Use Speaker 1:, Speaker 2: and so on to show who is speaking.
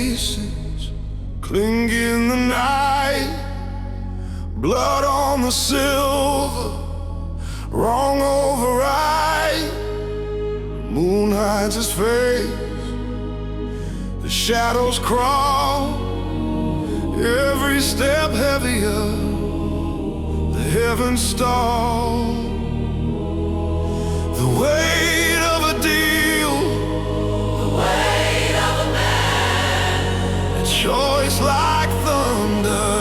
Speaker 1: faces cling in the night, blood on the silver, wrong over right. Moon hides his face, the shadows crawl, every step heavier, the heavens stall. The weight of a deal, the weight of a man, a choice like thunder.